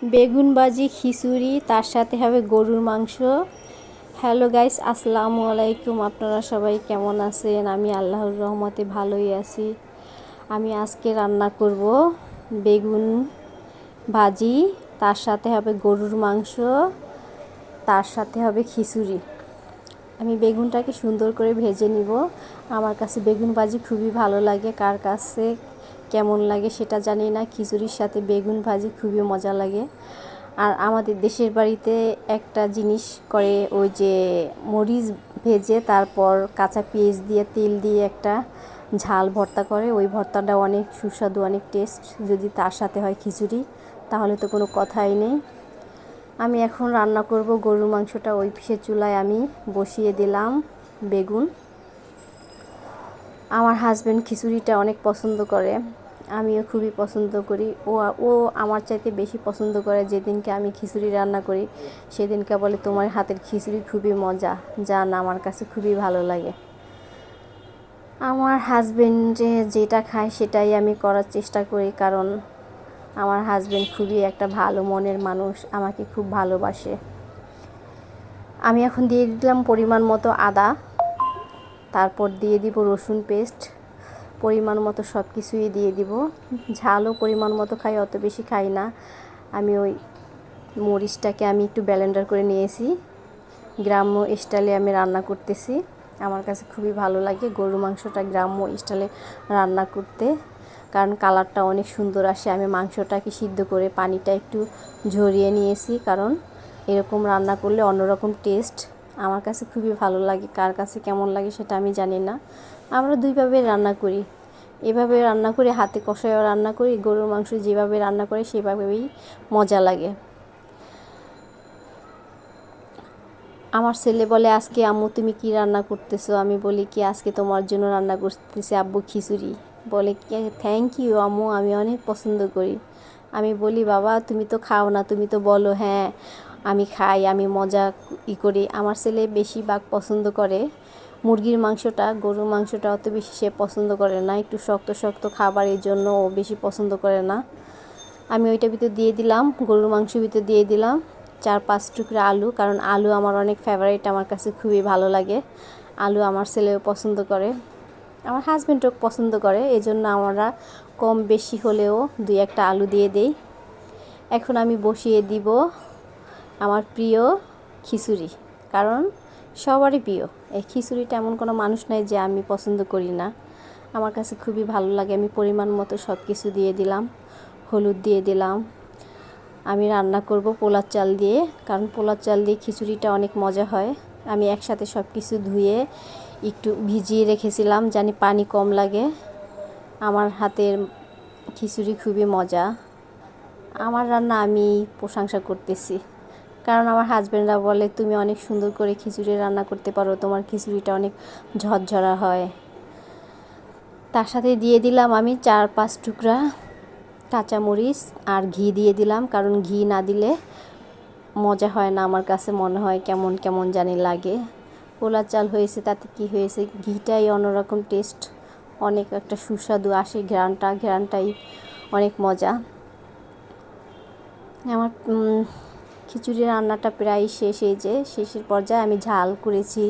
বেগুন ভাজি, খিচুড়ি, তার সাথে হবে গরুর মাংস। হ্যালো গাইস, আসসালামু আলাইকুম। আপনারা সবাই কেমন আছেন? আমি আল্লাহর রহমতে ভালোই আছি। আমি আজকে রান্না করব বেগুন ভাজি, তার সাথে হবে গরুর মাংস, তার সাথে হবে খিচুড়ি। আমি বেগুনটাকে সুন্দর করে ভেজে নিব। আমার কাছে বেগুন ভাজি খুবই ভালো লাগে, কার কাছে কেমন লাগে সেটা জানি না। খিচুড়ির সাথে বেগুন ভাজি খুবই মজা লাগে। আর আমাদের দেশের বাড়িতে একটা জিনিস করে, ওই যে মরিচ ভেজে তারপর কাঁচা পেঁয়াজ দিয়ে তেল দিয়ে একটা ঝাল ভর্তা করে, ওই ভর্তাটা অনেক সুস্বাদু, অনেক টেস্ট। যদি তার সাথে হয় খিচুড়ি, তাহলে তো কোনো কথাই নেই। আমি এখন রান্না করব গরুর মাংসটা। ওই পিসের চুলায় আমি বসিয়ে দিলাম বেগুন। আমার হাজব্যান্ড খিচুড়িটা অনেক পছন্দ করে, আমিও খুবই পছন্দ করি। ও আমার চাইতে বেশি পছন্দ করে। যেদিনকে আমি খিচুড়ি রান্না করি সেদিনকে বলে, তোমার হাতের খিচুড়ি খুবই মজা, জান আমার কাছে খুবই ভালো লাগে। আমার হাজব্যান্ড যেটা খায় সেটাই আমি করার চেষ্টা করি, কারণ আমার হাজব্যান্ড খুবই একটা ভালো মনের মানুষ, আমাকে খুব ভালোবাসে। আমি এখন দিয়ে দিলাম পরিমাণ মতো আদা, তারপর দিয়ে দিব রসুন পেস্ট, পরিমাণ মতো সব কিছুই দিয়ে দিব। ঝালও পরিমাণ মতো খাই, অত বেশি খাই না। আমি ওই মরিচটাকে আমি একটু ব্লেন্ডার করে নিয়েছি। গ্রাম্য স্টাইলে আমি রান্না করতেছি। আমার কাছে খুবই ভালো লাগে গরু মাংসটা গ্রাম্য স্টাইলে রান্না করতে, কারণ কালারটা অনেক সুন্দর আসে। আমি মাংসটাকে সিদ্ধ করে পানিটা একটু ঝরিয়ে নিয়েছি, কারণ এরকম রান্না করলে অন্যরকম টেস্ট। আমার কাছে খুবই ভালো লাগে, কার কাছে কেমন লাগে সেটা আমি জানি না। আমরা দুইভাবে রান্না করি, এভাবে রান্না করি, হাতে কষায়ও রান্না করি। গরুর মাংস যেভাবে রান্না করে সেভাবেই মজা লাগে। আমার ছেলে বলে, আজকে আম্মু তুমি কি রান্না করতেছো? আমি বলি কি, আজকে তোমার জন্য রান্না করতেছি আব্বু খিচুড়ি। বলে কি, থ্যাংক ইউ আম্মু, আমি অনেক পছন্দ করি। আমি বলি, বাবা তুমি তো খাও না, তুমি তো বলো। হ্যাঁ আমি খাই, আমি মজা করি। আমার ছেলে বেশিরভাগ পছন্দ করে মুরগির মাংসটা, গরুর মাংসটা অত বেশি সে পছন্দ করে না। একটু শক্ত শক্ত খাবার, এই জন্য ও বেশি পছন্দ করে না। আমি ওইটার ভিতর দিয়ে দিলাম, গরুর মাংসের ভিতর দিয়ে দিলাম 4-5 টুকরা আলু, কারণ আলু আমার অনেক ফেভারিট, আমার কাছে খুবই ভালো লাগে। আলু আমার ছেলেও পছন্দ করে, আমার হাজব্যান্ডও পছন্দ করে, এই জন্য আমরা কম বেশি হলেও 2-1টা আলু দিয়ে দেই। এখন আমি বসিয়ে দিব আমার প্রিয় খিচুড়ি, কারণ সবারই প্রিয় এই খিচুড়িটা। এমন কোনো মানুষ নাই যে আমি পছন্দ করি না, আমার কাছে খুবই ভালো লাগে। আমি পরিমাণ মতো সব কিছু দিয়ে দিলাম, হলুদ দিয়ে দিলাম। আমি রান্না করব পোলার চাল দিয়ে, কারণ পোলার চাল দিয়ে খিচুড়িটা অনেক মজা হয়। আমি একসাথে সব কিছু ধুয়ে একটু ভিজিয়ে রেখেছিলাম, জানি পানি কম লাগে। আমার হাতের খিচুড়ি খুবই মজা। আমার রান্না আমি প্রশংসা করতেছি, কারণ আমার হাজব্যান্ডরা বলে, তুমি অনেক সুন্দর করে খিচুড়ি রান্না করতে পারো, তোমার খিচুড়িটা অনেক ঝরঝরা হয়। তার সাথে দিয়ে দিলাম আমি 4-5 টুকরা কাঁচামরিচ, আর ঘি দিয়ে দিলাম, কারণ ঘি না দিলে মজা হয় না, আমার কাছে মনে হয় কেমন কেমন জানি লাগে। পোলার চাল হয়েছে তাতে কি হয়েছে, ঘিটাই অন্যরকম টেস্ট, অনেক একটা সুস্বাদু আসে, ঘ্রাণটাই অনেক মজা। আমার খিচুড়ি রান্নাটা প্রায় শেষ, এই যে শেষের পর্যায়ে আমি ঝাল করেছি।